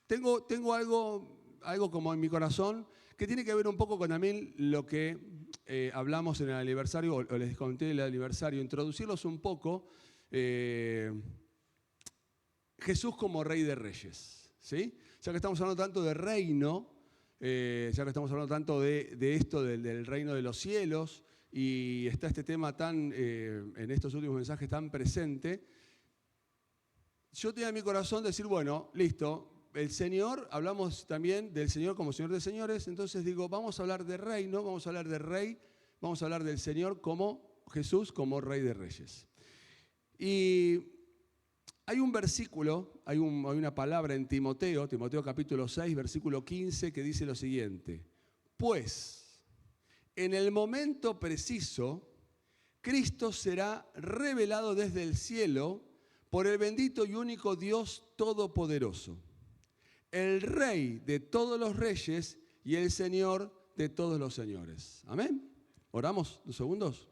tengo algo como en mi corazón que tiene que ver un poco con también lo que hablamos en el aniversario, o les conté el aniversario, introducirlos un poco. Jesús como Rey de Reyes, ¿sí? Ya que estamos hablando tanto de reino, ya que estamos hablando tanto de esto, del reino de los cielos, y está este tema tan, en estos últimos mensajes tan presente, yo tenía en mi corazón decir, bueno, listo, el Señor, hablamos también del Señor como Señor de señores, entonces digo, vamos a hablar de reino, vamos a hablar de rey, vamos a hablar del Señor como Jesús, como Rey de Reyes. Y hay un versículo, hay una palabra en Timoteo capítulo 6, versículo 15, que dice lo siguiente: pues, en el momento preciso, Cristo será revelado desde el cielo por el bendito y único Dios Todopoderoso, el Rey de todos los reyes y el Señor de todos los señores. Amén. ¿Oramos 2 segundos?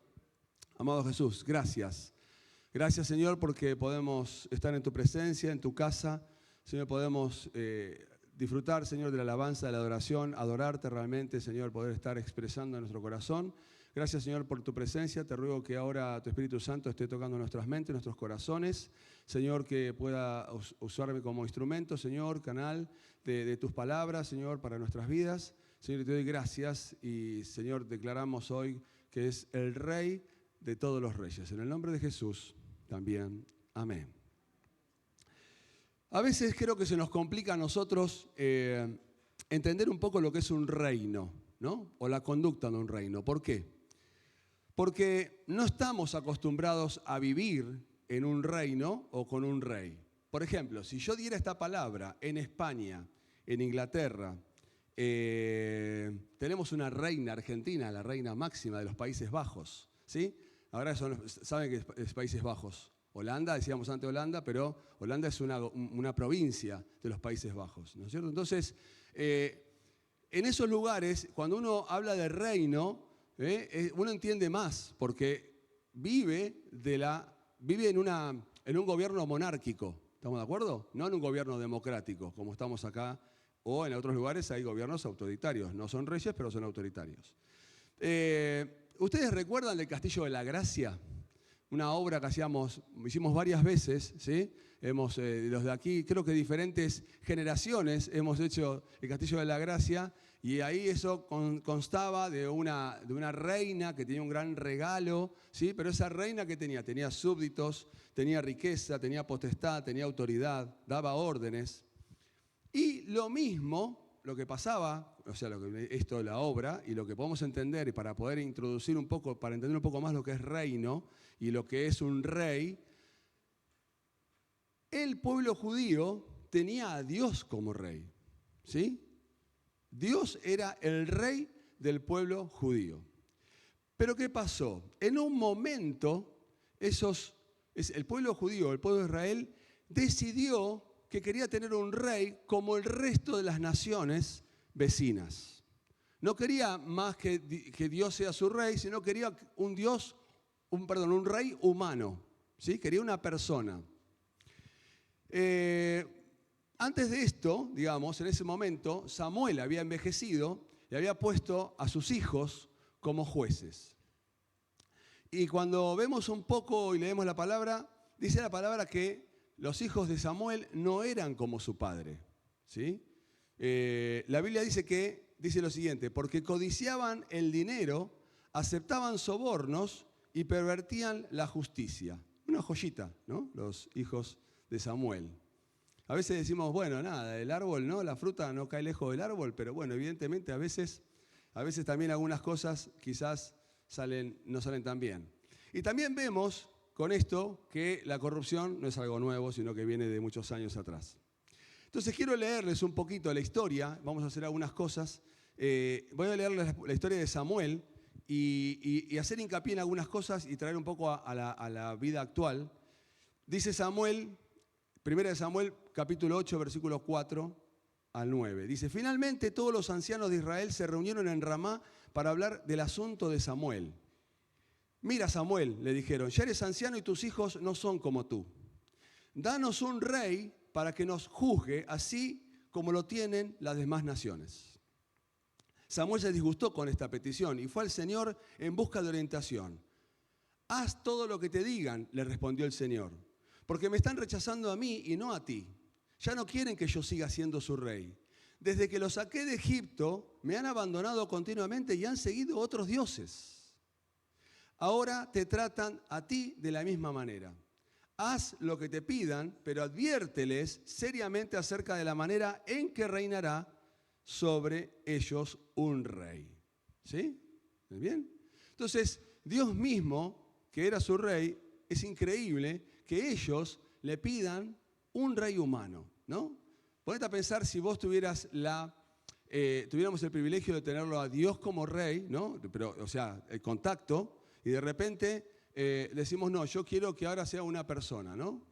Amado Jesús, gracias. Gracias, Señor, porque podemos estar en tu presencia, en tu casa. Señor, podemos disfrutar, Señor, de la alabanza, de la adoración, adorarte realmente, Señor, poder estar expresando en nuestro corazón. Gracias, Señor, por tu presencia. Te ruego que ahora tu Espíritu Santo esté tocando nuestras mentes, nuestros corazones. Señor, que pueda usarme como instrumento, Señor, canal de tus palabras, Señor, para nuestras vidas. Señor, te doy gracias y, Señor, declaramos hoy que es el Rey de todos los reyes. En el nombre de Jesús también. Amén. A veces creo que se nos complica a nosotros entender un poco lo que es un reino, ¿no? O la conducta de un reino. ¿Por qué? Porque no estamos acostumbrados a vivir en un reino o con un rey. Por ejemplo, si yo diera esta palabra en España, en Inglaterra, tenemos una reina argentina, la reina máxima de los Países Bajos, ¿sí? Ahora saben que es Países Bajos. Holanda, decíamos antes Holanda, pero Holanda es una provincia de los Países Bajos, ¿no es cierto? Entonces, en esos lugares, cuando uno habla de reino, uno entiende más, porque vive en un gobierno monárquico, ¿estamos de acuerdo? No en un gobierno democrático, como estamos acá, o en otros lugares hay gobiernos autoritarios. No son reyes, pero son autoritarios. ¿Ustedes recuerdan del Castillo de la Gracia? Una obra que hicimos varias veces, ¿sí? Los de aquí, creo que diferentes generaciones hemos hecho el Castillo de la Gracia, y ahí eso constaba de una reina que tenía un gran regalo, ¿sí? Pero esa reina que tenía súbditos, tenía riqueza, tenía potestad, tenía autoridad, daba órdenes. Y lo mismo, lo que pasaba, o sea, esto de la obra, y lo que podemos entender, y para poder introducir un poco, para entender un poco más lo que es reino y lo que es un rey, el pueblo judío tenía a Dios como rey, ¿sí? Dios era el rey del pueblo judío. Pero ¿qué pasó? En un momento, el pueblo judío, el pueblo de Israel, decidió que quería tener un rey como el resto de las naciones vecinas. No quería más que Dios sea su rey, sino quería un rey humano, ¿sí? Quería una persona. Antes de esto, digamos, en ese momento, Samuel había envejecido y había puesto a sus hijos como jueces. Y cuando vemos un poco y leemos la palabra, dice la palabra que los hijos de Samuel no eran como su padre, ¿sí? La Biblia dice lo siguiente: porque codiciaban el dinero, aceptaban sobornos y pervertían la justicia. Una joyita, ¿no? Los hijos de Samuel. A veces decimos, bueno, nada, el árbol, ¿no? La fruta no cae lejos del árbol, pero bueno, evidentemente a veces también algunas cosas quizás no salen tan bien. Y también vemos con esto que la corrupción no es algo nuevo, sino que viene de muchos años atrás. Entonces quiero leerles un poquito la historia, vamos a hacer algunas cosas. Voy a leerles la historia de Samuel y hacer hincapié en algunas cosas y traer un poco a la vida actual. Dice Samuel, 1 Samuel capítulo 8, versículos 4 al 9. Dice: finalmente todos los ancianos de Israel se reunieron en Ramá para hablar del asunto de Samuel. Mira, Samuel, le dijeron, ya eres anciano y tus hijos no son como tú. Danos un rey para que nos juzgue, así como lo tienen las demás naciones. Samuel se disgustó con esta petición y fue al Señor en busca de orientación. Haz todo lo que te digan, le respondió el Señor, porque me están rechazando a mí y no a ti. Ya no quieren que yo siga siendo su rey. Desde que los saqué de Egipto, me han abandonado continuamente y han seguido otros dioses. Ahora te tratan a ti de la misma manera. Haz lo que te pidan, pero adviérteles seriamente acerca de la manera en que reinará sobre ellos un rey. ¿Sí? ¿Bien? Entonces, Dios mismo, que era su rey, es increíble que ellos le pidan un rey humano, ¿no? Ponete a pensar si vos tuviéramos el privilegio de tenerlo a Dios como rey, ¿no? Pero, o sea, el contacto, y de repente decimos, no, yo quiero que ahora sea una persona, ¿no?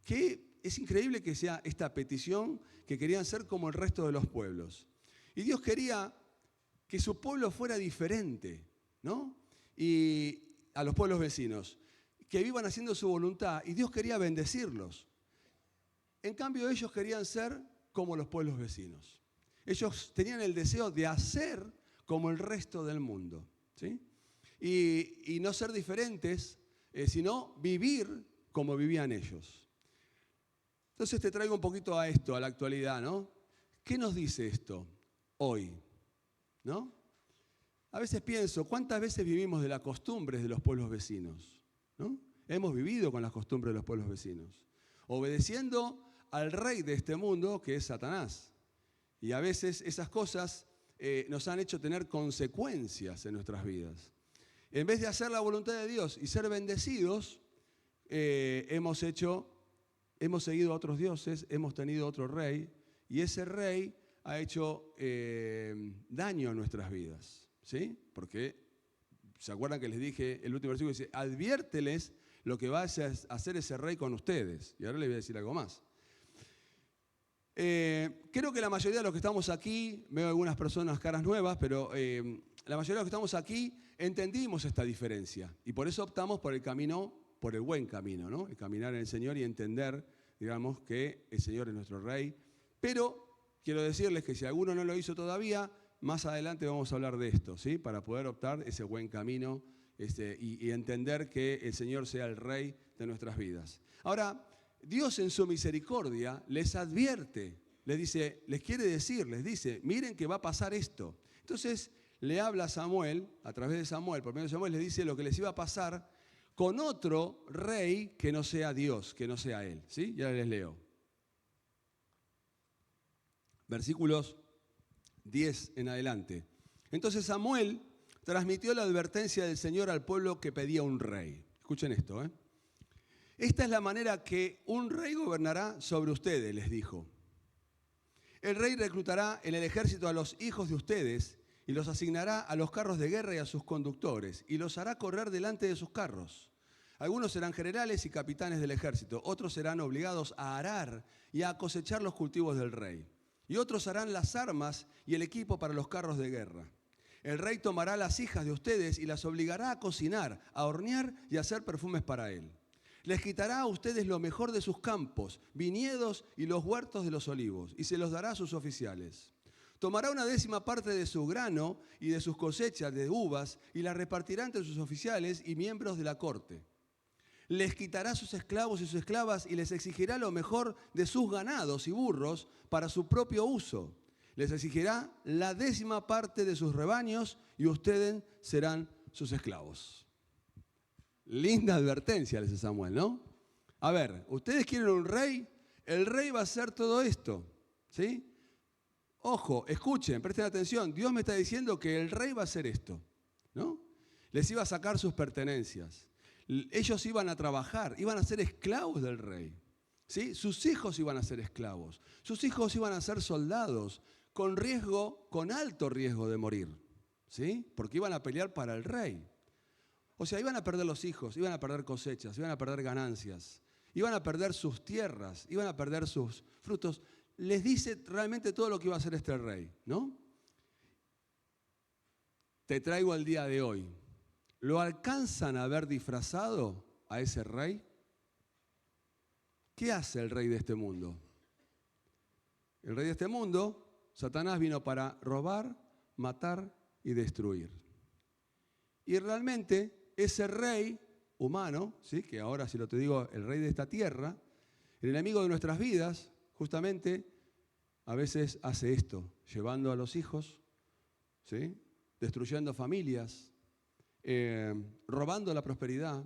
Que es increíble que sea esta petición que querían ser como el resto de los pueblos. Y Dios quería que su pueblo fuera diferente, ¿no? Y a los pueblos vecinos, que vivan haciendo su voluntad, y Dios quería bendecirlos. En cambio, ellos querían ser como los pueblos vecinos. Ellos tenían el deseo de hacer como el resto del mundo, ¿sí? Y no ser diferentes, sino vivir como vivían ellos. Entonces te traigo un poquito a esto, a la actualidad, ¿no? ¿Qué nos dice esto hoy? ¿No? A veces pienso, ¿cuántas veces vivimos de las costumbres de los pueblos vecinos? ¿No? Hemos vivido con las costumbres de los pueblos vecinos, obedeciendo al rey de este mundo, que es Satanás. Y a veces esas cosas nos han hecho tener consecuencias en nuestras vidas. En vez de hacer la voluntad de Dios y ser bendecidos, hemos seguido a otros dioses, hemos tenido otro rey, y ese rey ha hecho daño a nuestras vidas, ¿sí? Porque, ¿se acuerdan que les dije, el último versículo dice, adviérteles lo que va a hacer ese rey con ustedes? Y ahora les voy a decir algo más. Creo que la mayoría de los que estamos aquí, veo algunas personas caras nuevas, pero la mayoría de los que estamos aquí entendimos esta diferencia y por eso optamos por el buen camino, ¿no? El caminar en el Señor y entender, digamos, que el Señor es nuestro Rey. Pero quiero decirles que si alguno no lo hizo todavía, más adelante vamos a hablar de esto, ¿sí? Para poder optar ese buen camino y entender que el Señor sea el Rey de nuestras vidas. Ahora, Dios en su misericordia les advierte, les dice, miren que va a pasar esto. Entonces le habla a Samuel, a través de Samuel, por medio de Samuel, les dice lo que les iba a pasar con otro rey que no sea Dios, que no sea él. ¿Sí? Ya les leo. Versículos 10 en adelante. Entonces Samuel transmitió la advertencia del Señor al pueblo que pedía un rey. Escuchen esto, ¿eh? Esta es la manera que un rey gobernará sobre ustedes, les dijo. El rey reclutará en el ejército a los hijos de ustedes y los asignará a los carros de guerra y a sus conductores y los hará correr delante de sus carros. Algunos serán generales y capitanes del ejército, otros serán obligados a arar y a cosechar los cultivos del rey. Y otros harán las armas y el equipo para los carros de guerra. El rey tomará las hijas de ustedes y las obligará a cocinar, a hornear y a hacer perfumes para él. Les quitará a ustedes lo mejor de sus campos, viñedos y los huertos de los olivos, y se los dará a sus oficiales. Tomará una 10ª parte de su grano y de sus cosechas de uvas, y la repartirá entre sus oficiales y miembros de la corte. Les quitará sus esclavos y sus esclavas, y les exigirá lo mejor de sus ganados y burros para su propio uso. Les exigirá la 10ª parte de sus rebaños, y ustedes serán sus esclavos. Linda advertencia, le dice Samuel, ¿no? A ver, ¿ustedes quieren un rey? El rey va a hacer todo esto, ¿sí? Ojo, escuchen, presten atención. Dios me está diciendo que el rey va a hacer esto, ¿no? Les iba a sacar sus pertenencias. Ellos iban a trabajar, iban a ser esclavos del rey, ¿sí? Sus hijos iban a ser esclavos. Sus hijos iban a ser soldados, con alto riesgo de morir, ¿sí? Porque iban a pelear para el rey. O sea, iban a perder los hijos, iban a perder cosechas, iban a perder ganancias, iban a perder sus tierras, iban a perder sus frutos. Les dice realmente todo lo que iba a hacer este rey, ¿no? Te traigo al día de hoy. ¿Lo alcanzan a ver disfrazado a ese rey? ¿Qué hace el rey de este mundo? el rey de este mundo, Satanás vino para robar, matar y destruir. Y realmente ese rey humano, ¿sí? Que ahora si lo te digo, el rey de esta tierra, el enemigo de nuestras vidas, justamente a veces hace esto, llevando a los hijos, ¿sí? Destruyendo familias, robando la prosperidad,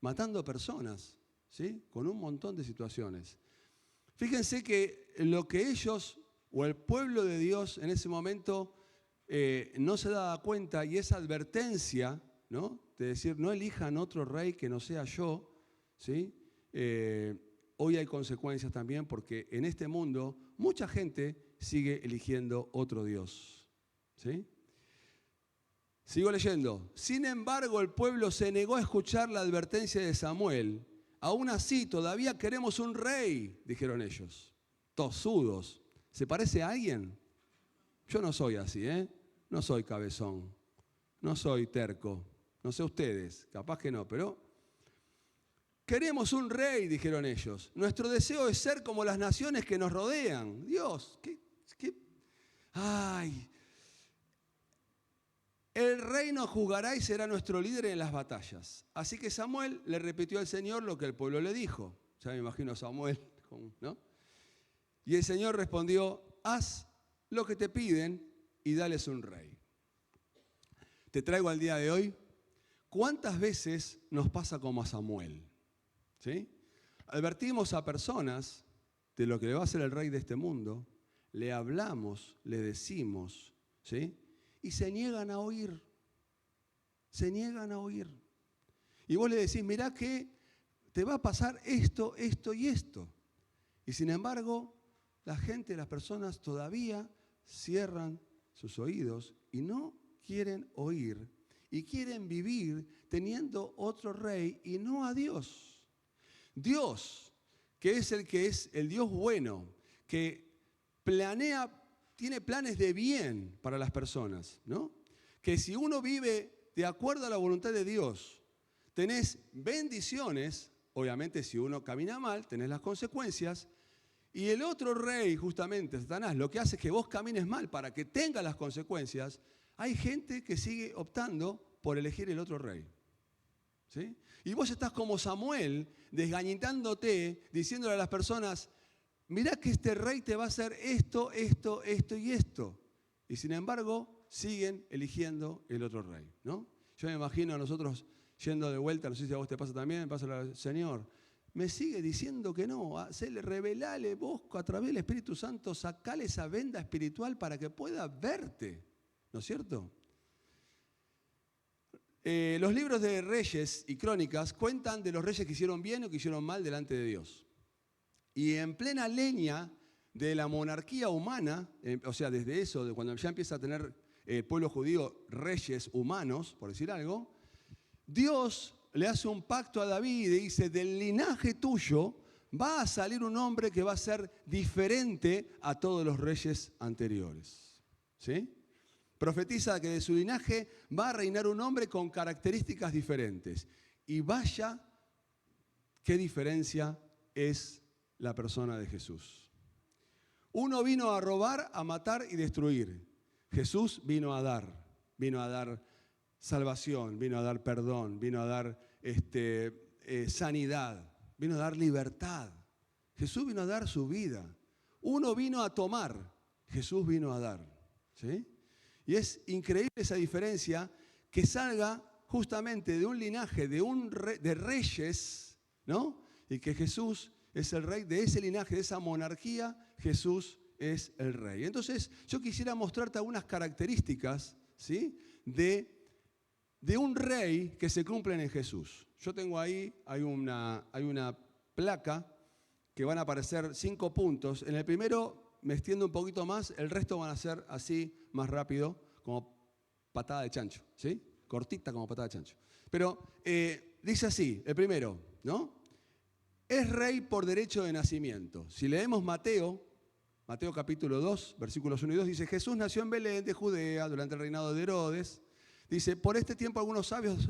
matando personas, ¿sí? Con un montón de situaciones. Fíjense que lo que ellos o el pueblo de Dios en ese momento no se daba cuenta, y esa advertencia, ¿no? De decir, no elijan otro rey que no sea yo, ¿sí? Hoy hay consecuencias también porque en este mundo mucha gente sigue eligiendo otro Dios, ¿sí? Sigo leyendo. Sin embargo, el pueblo se negó a escuchar la advertencia de Samuel. Aún así, todavía queremos un rey, dijeron ellos. Tosudos. ¿Se parece a alguien? Yo no soy así, ¿eh? No soy cabezón. No soy terco. No sé ustedes, capaz que no, pero queremos un rey, dijeron ellos. Nuestro deseo es ser como las naciones que nos rodean. Dios, ¡ay! El rey nos juzgará y será nuestro líder en las batallas. Así que Samuel le repitió al Señor lo que el pueblo le dijo. Ya me imagino a Samuel, ¿no? Y el Señor respondió, haz lo que te piden y dales un rey. Te traigo al día de hoy, ¿cuántas veces nos pasa como a Samuel? ¿Sí? Advertimos a personas de lo que le va a hacer el rey de este mundo, le hablamos, le decimos, ¿sí? Y se niegan a oír. Se niegan a oír. Y vos le decís, mirá que te va a pasar esto, esto y esto. Y sin embargo, la gente, las personas todavía cierran sus oídos y no quieren oír. Y quieren vivir teniendo otro rey y no a Dios. Dios, que es el Dios bueno, que tiene planes de bien para las personas, ¿no? Que si uno vive de acuerdo a la voluntad de Dios, tenés bendiciones, obviamente si uno camina mal, tenés las consecuencias, y el otro rey, justamente, Satanás, lo que hace es que vos camines mal para que tengas las consecuencias. Hay gente que sigue optando por elegir el otro rey, ¿sí? Y vos estás como Samuel, desgañitándote, diciéndole a las personas, mirá que este rey te va a hacer esto, esto, esto y esto. Y sin embargo, siguen eligiendo el otro rey, ¿no? Yo me imagino a nosotros yendo de vuelta, no sé si a vos te pasa también, me pasa al Señor, me sigue diciendo que no, revelale vos a través del Espíritu Santo, sacale esa venda espiritual para que pueda verte, ¿no es cierto? Los libros de Reyes y Crónicas cuentan de los reyes que hicieron bien o que hicieron mal delante de Dios. Y en plena leña de la monarquía humana, o sea, desde eso, de cuando ya empieza a tener el pueblo judío reyes humanos, por decir algo, Dios le hace un pacto a David y dice, del linaje tuyo va a salir un hombre que va a ser diferente a todos los reyes anteriores. ¿Sí? Profetiza que de su linaje va a reinar un hombre con características diferentes. Y vaya qué diferencia es la persona de Jesús. Uno vino a robar, a matar y destruir. Jesús vino a dar salvación, vino a dar perdón, vino a dar sanidad, vino a dar libertad. Jesús vino a dar su vida. Uno vino a tomar, Jesús vino a dar. ¿Sí? Y es increíble esa diferencia que salga justamente de un linaje de reyes, ¿no? Y que Jesús es el rey de ese linaje, de esa monarquía, Jesús es el rey. Entonces, yo quisiera mostrarte algunas características, ¿sí? de un rey que se cumplen en Jesús. Yo tengo ahí, hay una placa que van a aparecer 5 puntos. En el primero me extiendo un poquito más, el resto van a ser así, más rápido, como patada de chancho, ¿sí? Cortita como patada de chancho. Pero dice así, el primero, ¿no? Es rey por derecho de nacimiento. Si leemos Mateo capítulo 2, versículos 1 y 2, dice, Jesús nació en Belén de Judea durante el reinado de Herodes. Dice, por este tiempo algunos sabios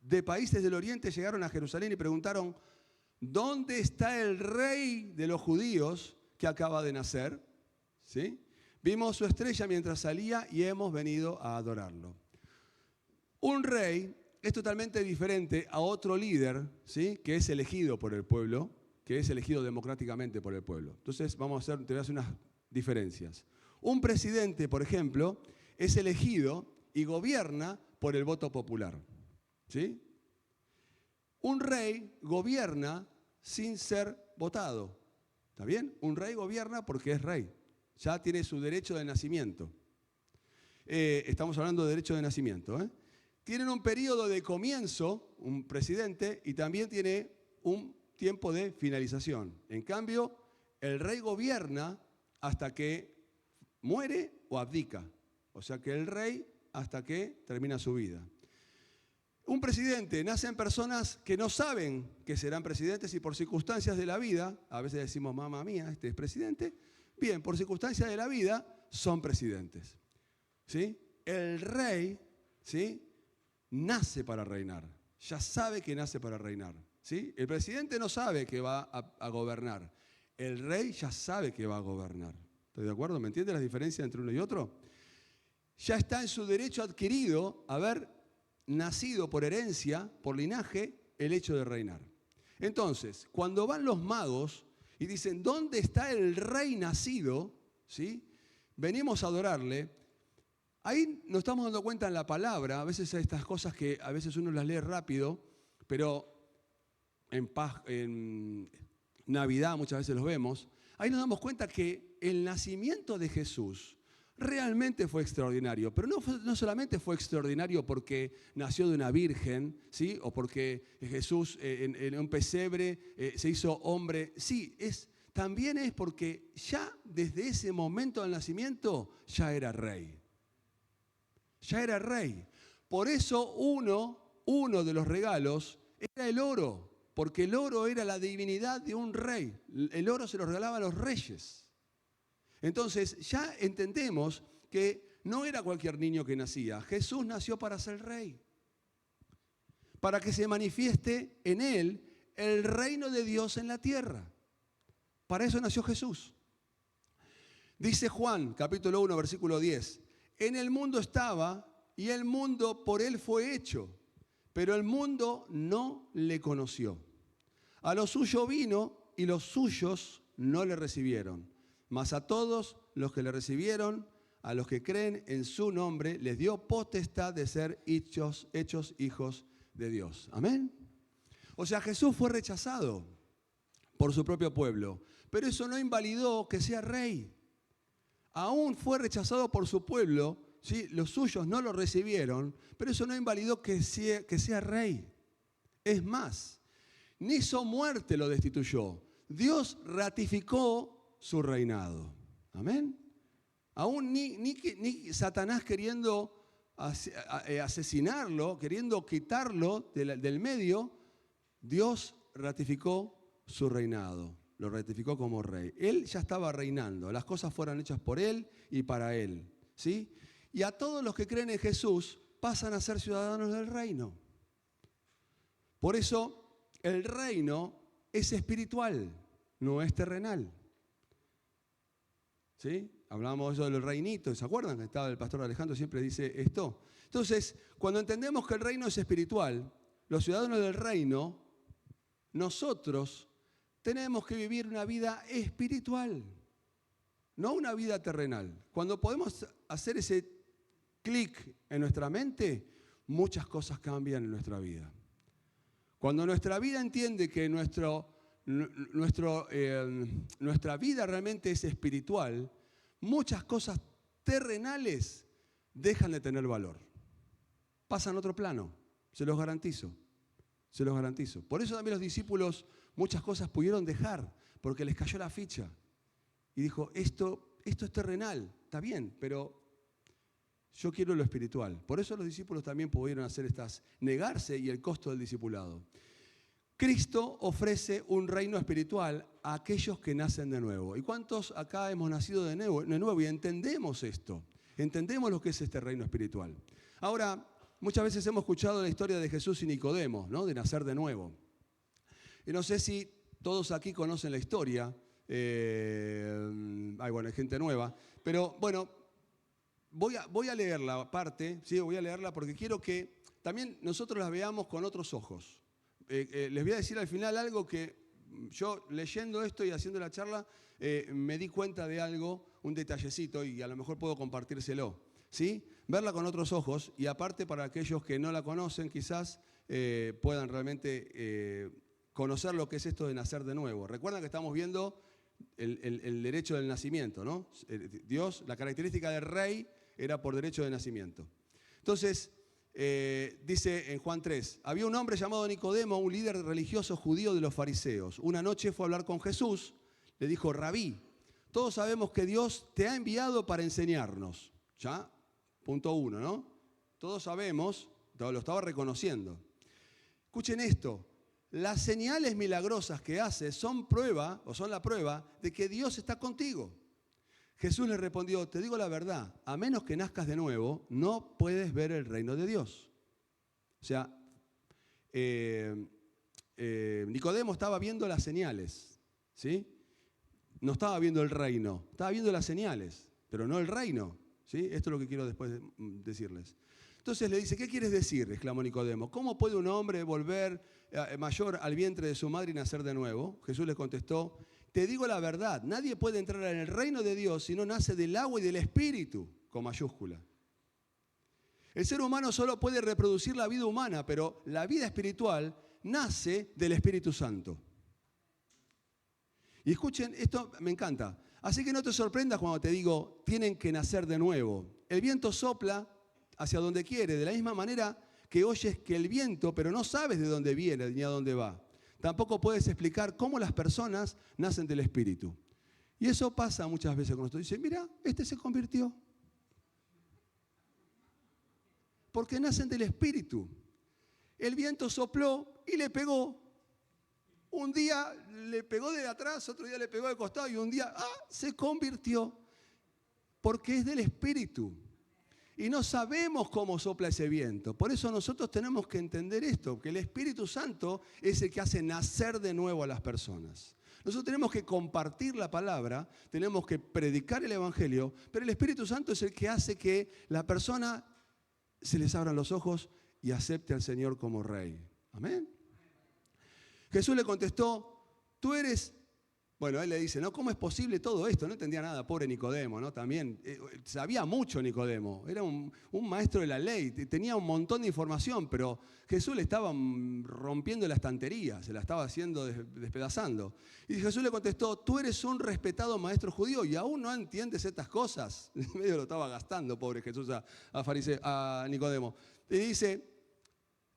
de países del oriente llegaron a Jerusalén y preguntaron, ¿dónde está el rey de los judíos que acaba de nacer? ¿sí? Vimos su estrella mientras salía y hemos venido a adorarlo. Un rey es totalmente diferente a otro líder, ¿sí? Que es elegido por el pueblo, que es elegido democráticamente por el pueblo. Entonces, te voy a hacer unas diferencias. Un presidente, por ejemplo, es elegido y gobierna por el voto popular, ¿sí? Un rey gobierna sin ser votado, ¿está bien? Un rey gobierna porque es rey, ya tiene su derecho de nacimiento. Estamos hablando de derecho de nacimiento, ¿eh? Tienen un periodo de comienzo, un presidente, y también tiene un tiempo de finalización. En cambio, el rey gobierna hasta que muere o abdica. O sea que el rey hasta que termina su vida. Un presidente nace en personas que no saben que serán presidentes y por circunstancias de la vida, a veces decimos, mamá mía, este es presidente, bien, por circunstancias de la vida son presidentes, ¿sí? El rey, ¿sí? Nace para reinar, ya sabe que nace para reinar, ¿sí? El presidente no sabe que va a gobernar, el rey ya sabe que va a gobernar. ¿Estoy de acuerdo? ¿Me entiende la diferencia entre uno y otro? Ya está en su derecho adquirido haber nacido por herencia, por linaje, el hecho de reinar. Entonces, cuando van los magos y dicen, ¿dónde está el rey nacido? ¿Sí? Venimos a adorarle. Ahí nos estamos dando cuenta en la palabra, a veces hay estas cosas que a veces uno las lee rápido, pero en Navidad muchas veces los vemos. Ahí nos damos cuenta que el nacimiento de Jesús realmente fue extraordinario, pero no solamente fue extraordinario porque nació de una virgen, ¿sí? O porque Jesús en un pesebre se hizo hombre. Sí, también es porque ya desde ese momento del nacimiento ya era rey. Ya era rey. Por eso uno de los regalos era el oro, porque el oro era la divinidad de un rey. El oro se lo regalaba a los reyes. Entonces ya entendemos que no era cualquier niño que nacía. Jesús nació para ser rey. Para que se manifieste en él el reino de Dios en la tierra. Para eso nació Jesús. Dice Juan, capítulo 1, versículo 10. En el mundo estaba y el mundo por él fue hecho, pero el mundo no le conoció. A lo suyo vino y los suyos no le recibieron. Mas a todos los que le recibieron, a los que creen en su nombre, les dio potestad de ser hechos hijos de Dios. Amén. O sea, Jesús fue rechazado por su propio pueblo, pero eso no invalidó que sea rey. Aún fue rechazado por su pueblo, ¿sí? Los suyos no lo recibieron, pero eso no invalidó que sea rey. Es más, ni su muerte lo destituyó. Dios ratificó su reinado. Amén. Aún ni Satanás queriendo asesinarlo, queriendo quitarlo del medio, Dios ratificó su reinado. Lo ratificó como rey. Él ya estaba reinando. Las cosas fueron hechas por él y para él, ¿sí? Y a todos los que creen en Jesús pasan a ser ciudadanos del reino. Por eso el reino es espiritual, no es terrenal. ¿Sí? Hablábamos eso del reinito, ¿se acuerdan? Que estaba el pastor Alejandro, siempre dice esto. Entonces, cuando entendemos que el reino es espiritual, los ciudadanos del reino, nosotros tenemos que vivir una vida espiritual, no una vida terrenal. Cuando podemos hacer ese clic en nuestra mente, muchas cosas cambian en nuestra vida. Cuando nuestra vida entiende que nuestra vida realmente es espiritual, muchas cosas terrenales dejan de tener valor. Pasan a otro plano, se los garantizo. Se los garantizo. Por eso también los discípulos muchas cosas pudieron dejar, porque les cayó la ficha. Y dijo, esto es terrenal, está bien, pero yo quiero lo espiritual. Por eso los discípulos también pudieron hacer negarse y el costo del discipulado. Cristo ofrece un reino espiritual a aquellos que nacen de nuevo. ¿Y cuántos acá hemos nacido de nuevo y entendemos esto? Entendemos lo que es este reino espiritual. Ahora, muchas veces hemos escuchado la historia de Jesús y Nicodemo, ¿no? De nacer de nuevo. Y no sé si todos aquí conocen la historia, Bueno, hay gente nueva. Pero bueno, voy a leer la parte, ¿sí? Voy a leerla porque quiero que también nosotros las veamos con otros ojos. Les voy a decir al final algo que yo leyendo esto y haciendo la charla me di cuenta de algo, un detallecito, y a lo mejor puedo compartírselo, ¿sí? Verla con otros ojos, y aparte para aquellos que no la conocen quizás puedan realmente conocer lo que es esto de nacer de nuevo. Recuerdan que estamos viendo el derecho del nacimiento, ¿no? Dios, la característica del rey era por derecho de nacimiento. Entonces, dice en Juan 3, había un hombre llamado Nicodemo, un líder religioso judío de los fariseos. Una noche fue a hablar con Jesús, le dijo, Rabí, todos sabemos que Dios te ha enviado para enseñarnos. ¿Ya? Punto 1, ¿no? Todos sabemos, lo estaba reconociendo. Escuchen esto, las señales milagrosas que haces son prueba, o son la prueba, de que Dios está contigo. Jesús le respondió, te digo la verdad, a menos que nazcas de nuevo, no puedes ver el reino de Dios. O sea, Nicodemo estaba viendo las señales, ¿sí? No estaba viendo el reino, estaba viendo las señales, pero no el reino, ¿sí? Esto es lo que quiero después decirles. Entonces le dice, ¿qué quieres decir?, exclamó Nicodemo. ¿Cómo puede un hombre volver mayor al vientre de su madre y nacer de nuevo? Jesús le contestó, te digo la verdad, nadie puede entrar en el reino de Dios si no nace del agua y del Espíritu, con mayúscula. El ser humano solo puede reproducir la vida humana, pero la vida espiritual nace del Espíritu Santo. Y escuchen, esto me encanta. Así que no te sorprendas cuando te digo, tienen que nacer de nuevo. El viento sopla hacia donde quiere, de la misma manera que oyes que el viento, pero no sabes de dónde viene ni a dónde va. Tampoco puedes explicar cómo las personas nacen del Espíritu. Y eso pasa muchas veces con nosotros. Dice, mira, este se convirtió. Porque nacen del Espíritu. El viento sopló y le pegó. Un día le pegó de atrás, otro día le pegó de costado y un día se convirtió. Porque es del Espíritu. Y no sabemos cómo sopla ese viento. Por eso nosotros tenemos que entender esto, que el Espíritu Santo es el que hace nacer de nuevo a las personas. Nosotros tenemos que compartir la palabra, tenemos que predicar el Evangelio, pero el Espíritu Santo es el que hace que la persona se les abran los ojos y acepte al Señor como Rey. Amén. Jesús le contestó, tú eres... Bueno, él le dice, ¿no? ¿Cómo es posible todo esto? No entendía nada, pobre Nicodemo, ¿no? También sabía mucho Nicodemo, era un maestro de la ley, tenía un montón de información, pero Jesús le estaba rompiendo la estantería, se la estaba haciendo, despedazando. Y Jesús le contestó, tú eres un respetado maestro judío y aún no entiendes estas cosas. Medio lo estaba gastando, pobre Jesús, a Nicodemo. Y dice...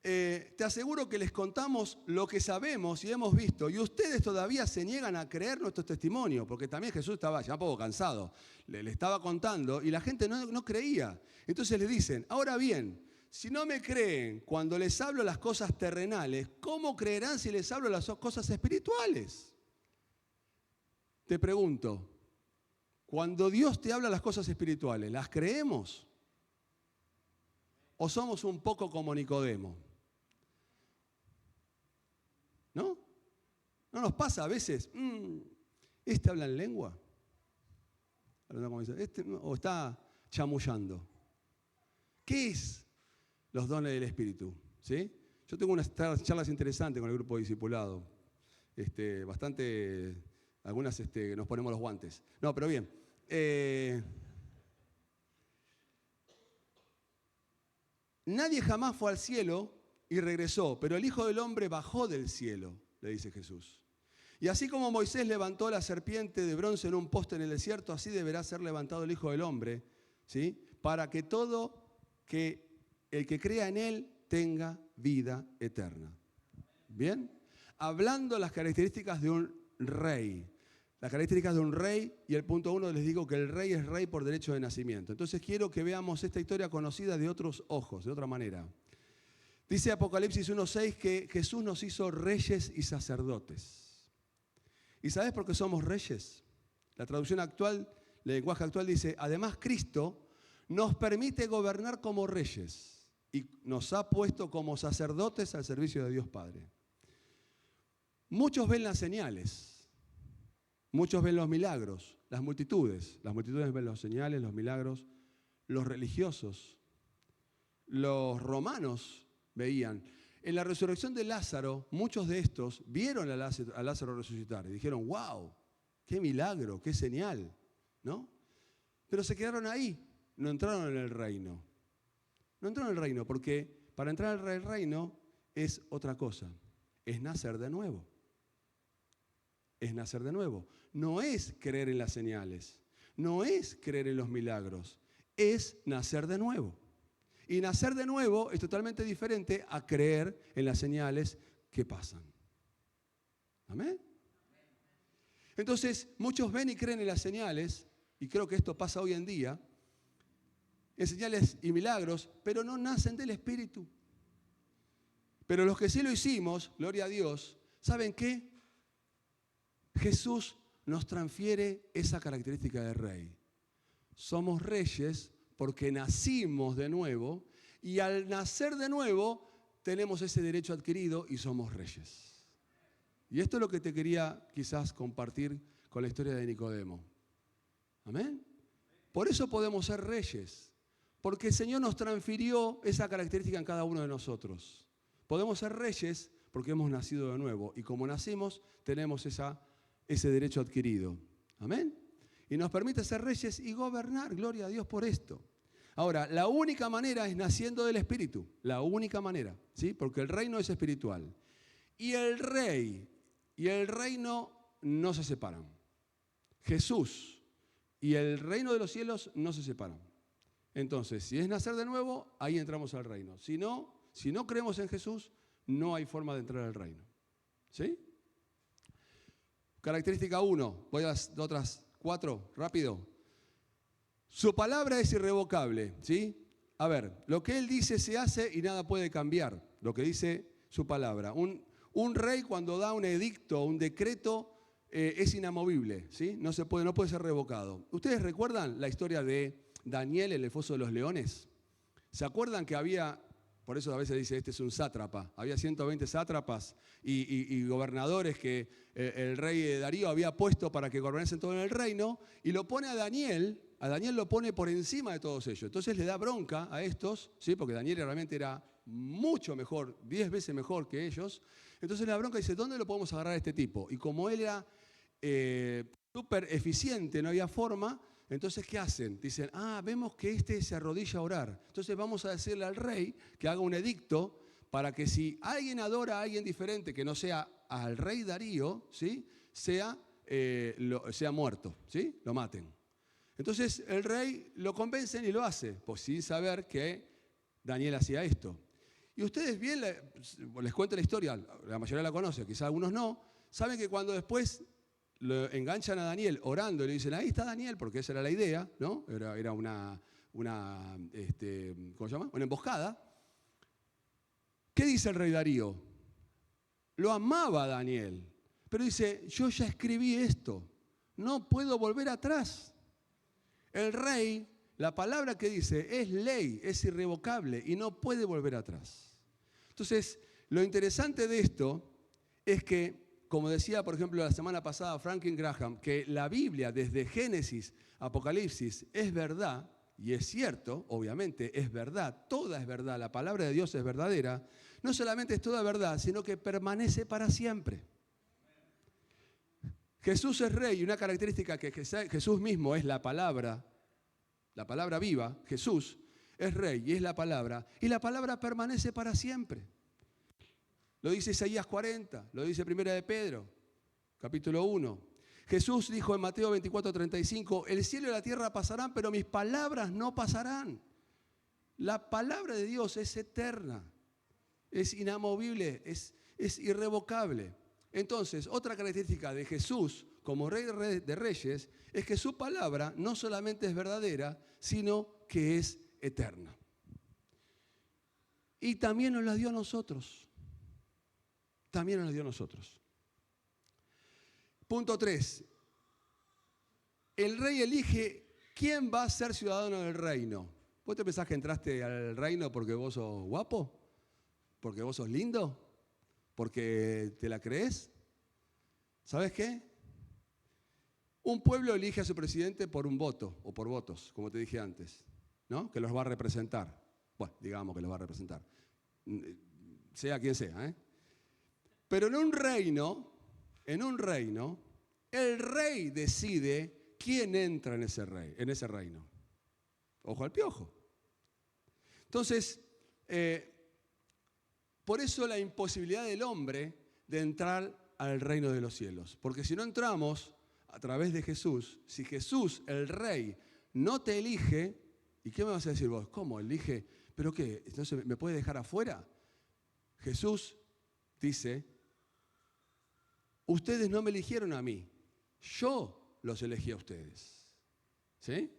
te aseguro que les contamos lo que sabemos y hemos visto y ustedes todavía se niegan a creer nuestro testimonio, porque también Jesús estaba ya un poco cansado, le estaba contando y la gente no creía. Entonces le dicen, ahora bien, si no me creen cuando les hablo las cosas terrenales, ¿cómo creerán si les hablo las cosas espirituales? Te pregunto, cuando Dios te habla las cosas espirituales, ¿las creemos? ¿O somos un poco como Nicodemo? ¿No? ¿No nos pasa a veces? ¿Este habla en lengua? ¿O está chamullando? ¿Qué es los dones del Espíritu? ¿Sí? Yo tengo unas charlas interesantes con el grupo de discipulado. Algunas nos ponemos los guantes. No, pero bien. Nadie jamás fue al cielo y regresó, pero el Hijo del Hombre bajó del cielo, le dice Jesús. Y así como Moisés levantó la serpiente de bronce en un poste en el desierto, así deberá ser levantado el Hijo del Hombre, ¿sí? Para que el que crea en él tenga vida eterna. ¿Bien? Hablando las características de un rey. Las características de un rey, y el punto 1 les digo que el rey es rey por derecho de nacimiento. Entonces quiero que veamos esta historia conocida de otros ojos, de otra manera. Dice Apocalipsis 1:6 que Jesús nos hizo reyes y sacerdotes. ¿Y sabes por qué somos reyes? La traducción actual, el lenguaje actual dice, además Cristo nos permite gobernar como reyes y nos ha puesto como sacerdotes al servicio de Dios Padre. Muchos ven las señales, Muchos ven los milagros, las multitudes ven los señales, los milagros, los religiosos, los romanos veían. En la resurrección de Lázaro, muchos de estos vieron a Lázaro resucitar y dijeron, wow, qué milagro, qué señal, ¿no? Pero se quedaron ahí, no entraron en el reino. No entraron en el reino porque para entrar al reino es otra cosa, es nacer de nuevo. Es nacer de nuevo. No es creer en las señales, no es creer en los milagros, es nacer de nuevo. Y nacer de nuevo es totalmente diferente a creer en las señales que pasan. ¿Amén? Entonces, muchos ven y creen en las señales, y creo que esto pasa hoy en día, en señales y milagros, pero no nacen del Espíritu. Pero los que sí lo hicimos, gloria a Dios, ¿saben qué? Jesús nos transfiere esa característica de rey. Somos reyes porque nacimos de nuevo y al nacer de nuevo tenemos ese derecho adquirido y somos reyes. Y esto es lo que te quería quizás compartir con la historia de Nicodemo. ¿Amén? Por eso podemos ser reyes, porque el Señor nos transfirió esa característica en cada uno de nosotros. Podemos ser reyes porque hemos nacido de nuevo y como nacimos tenemos ese derecho adquirido. ¿Amén? Y nos permite ser reyes y gobernar. Gloria a Dios por esto. Ahora, la única manera es naciendo del Espíritu. La única manera, ¿sí? Porque el reino es espiritual. Y el rey y el reino no se separan. Jesús y el reino de los cielos no se separan. Entonces, si es nacer de nuevo, ahí entramos al reino. Si no creemos en Jesús, no hay forma de entrar al reino. ¿Sí? Característica 1, voy a las otras 4, rápido. Su palabra es irrevocable, ¿sí? A ver, lo que él dice se hace y nada puede cambiar, lo que dice su palabra. Un rey cuando da un edicto, un decreto, es inamovible, ¿sí? No puede ser revocado. ¿Ustedes recuerdan la historia de Daniel en el foso de los leones? ¿Se acuerdan que había, por eso a veces dice este es un sátrapa, había 120 sátrapas y gobernadores que el rey Darío había puesto para que gobernasen todo en el reino, y lo pone a Daniel lo pone por encima de todos ellos. Entonces le da bronca a estos, ¿sí? Porque Daniel realmente era mucho mejor, 10 veces mejor que ellos. Entonces le da bronca y dice, ¿dónde lo podemos agarrar a este tipo? Y como él era súper eficiente, no había forma, entonces ¿qué hacen? Dicen, vemos que este se arrodilla a orar. Entonces vamos a decirle al rey que haga un edicto para que si alguien adora a alguien diferente que no sea al rey Darío, ¿sí? sea muerto, ¿sí? Lo maten. Entonces el rey lo convencen y lo hace, pues sin saber que Daniel hacía esto. Y ustedes bien, les cuento la historia, la mayoría la conoce, quizás algunos no, saben que cuando después lo enganchan a Daniel orando y le dicen, ahí está Daniel, porque esa era la idea, ¿no? Era una ¿cómo se llama? Una emboscada. ¿Qué dice el rey Darío? Lo amaba a Daniel, pero dice, yo ya escribí esto, no puedo volver atrás. El rey, la palabra que dice es ley, es irrevocable y no puede volver atrás. Entonces, lo interesante de esto es que, como decía, por ejemplo, la semana pasada Franklin Graham, que la Biblia desde Génesis a Apocalipsis es verdad, y es cierto, obviamente, es verdad, toda es verdad, la palabra de Dios es verdadera, no solamente es toda verdad, sino que permanece para siempre. Jesús es rey y una característica que Jesús mismo es la palabra viva, Jesús es rey y es la palabra, y la palabra permanece para siempre. Lo dice Isaías 40, lo dice 1 de Pedro, capítulo 1. Jesús dijo en Mateo 24:35, el cielo y la tierra pasarán, pero mis palabras no pasarán. La palabra de Dios es eterna, es inamovible, es irrevocable. Entonces, otra característica de Jesús como rey de reyes es que su palabra no solamente es verdadera, sino que es eterna. Y también nos la dio a nosotros. También nos la dio a nosotros. Punto 3. El rey elige quién va a ser ciudadano del reino. ¿Vos te pensás que entraste al reino porque vos sos guapo? ¿Porque vos sos lindo? ¿Porque te la crees? ¿Sabes qué? Un pueblo elige a su presidente por un voto o por votos, como te dije antes, ¿no? Que los va a representar. Bueno, digamos que los va a representar. Sea quien sea, ¿eh? Pero en un reino, el rey decide quién entra en ese reino. Ojo al piojo. Entonces, por eso la imposibilidad del hombre de entrar al reino de los cielos. Porque si no entramos a través de Jesús, si Jesús, el rey, no te elige, ¿y qué me vas a decir vos? ¿Cómo elige? ¿Pero qué? ¿Entonces me puede dejar afuera? Jesús dice, ustedes no me eligieron a mí, yo los elegí a ustedes. ¿Sí?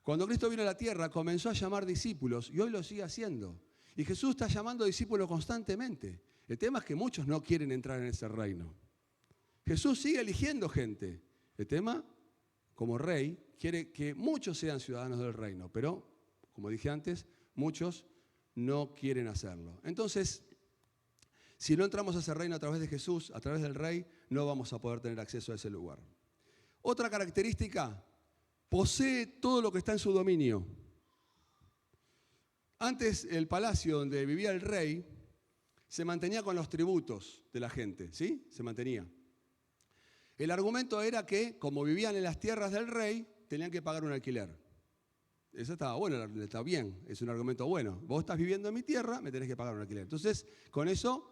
Cuando Cristo vino a la tierra, comenzó a llamar discípulos y hoy lo sigue haciendo. Y Jesús está llamando discípulos constantemente. El tema es que muchos no quieren entrar en ese reino. Jesús sigue eligiendo gente. El tema, como rey, quiere que muchos sean ciudadanos del reino, pero, como dije antes, muchos no quieren hacerlo. Entonces, si no entramos a ese reino a través de Jesús, a través del rey, no vamos a poder tener acceso a ese lugar. Otra característica, posee todo lo que está en su dominio. Antes, el palacio donde vivía el rey se mantenía con los tributos de la gente, ¿sí? Se mantenía. El argumento era que, como vivían en las tierras del rey, tenían que pagar un alquiler. Eso estaba bueno, está bien, es un argumento bueno. Vos estás viviendo en mi tierra, me tenés que pagar un alquiler. Entonces, con eso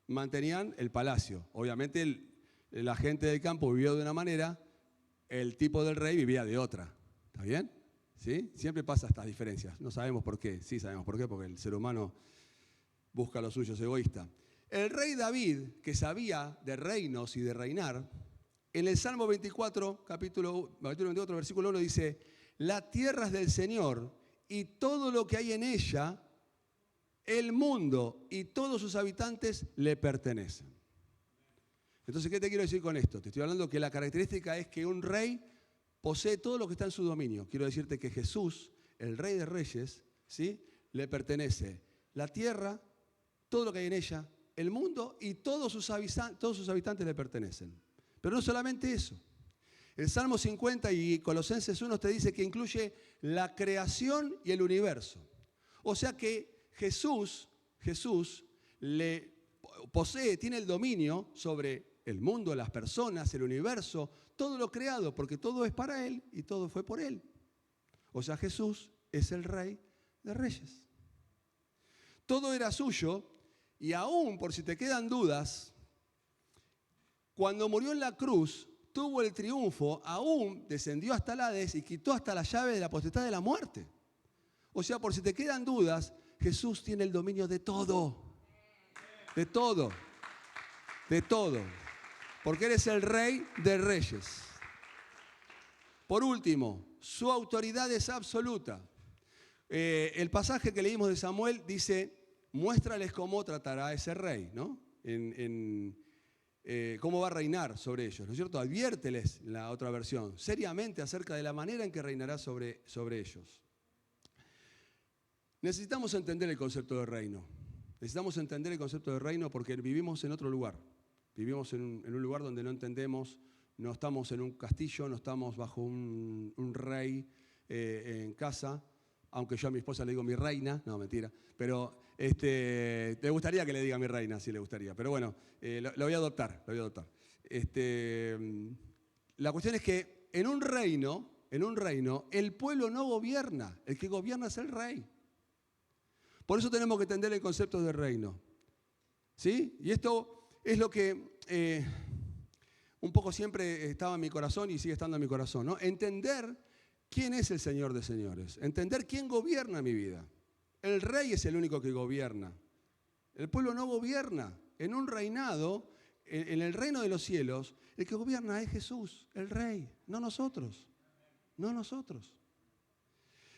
mantenían el palacio. Obviamente, la gente del campo vivió de una manera, el tipo del rey vivía de otra. ¿Está bien? ¿Sí? Siempre pasa estas diferencias. No sabemos por qué. Sí sabemos por qué, porque el ser humano busca lo suyo, es egoísta. El rey David, que sabía de reinos y de reinar, en el Salmo 24, capítulo 24, versículo 1, dice, la tierra es del Señor y todo lo que hay en ella, el mundo y todos sus habitantes le pertenecen. Entonces, ¿qué te quiero decir con esto? Te estoy hablando que la característica es que un rey posee todo lo que está en su dominio. Quiero decirte que Jesús, el Rey de Reyes, ¿sí?, le pertenece la tierra, todo lo que hay en ella, el mundo y todos sus habitantes le pertenecen. Pero no solamente eso. El Salmo 50 y Colosenses 1 te dice que incluye la creación y el universo. O sea que Jesús le posee, tiene el dominio sobre el mundo, las personas, el universo, todo lo creado, porque todo es para Él y todo fue por Él. O sea, Jesús es el Rey de Reyes. Todo era suyo y aún, por si te quedan dudas, cuando murió en la cruz, tuvo el triunfo, aún descendió hasta el Hades y quitó hasta la llave de la potestad de la muerte. O sea, por si te quedan dudas, Jesús tiene el dominio de todo. De todo. De todo. Porque Él es el Rey de Reyes. Por último, su autoridad es absoluta. El pasaje que leímos de Samuel dice, muéstrales cómo tratará ese rey, ¿no? Cómo va a reinar sobre ellos, ¿no es cierto? Adviérteles, la otra versión, seriamente acerca de la manera en que reinará sobre ellos. Necesitamos entender el concepto de reino. Necesitamos entender el concepto de reino porque vivimos en otro lugar. Vivimos en un lugar donde no entendemos, no estamos en un castillo, no estamos bajo un rey en casa, aunque yo a mi esposa le digo mi reina, no, mentira, pero le gustaría que le diga mi reina, sí le gustaría, pero bueno, lo voy a adoptar, La cuestión es que en un reino, el pueblo no gobierna, el que gobierna es el rey. Por eso tenemos que entender el concepto de reino, ¿sí? Y esto es lo que un poco siempre estaba en mi corazón y sigue estando en mi corazón, ¿no? Entender quién es el Señor de señores, entender quién gobierna mi vida. El rey es el único que gobierna. El pueblo no gobierna. En un reinado, en el reino de los cielos, el que gobierna es Jesús, el rey, no nosotros. No nosotros.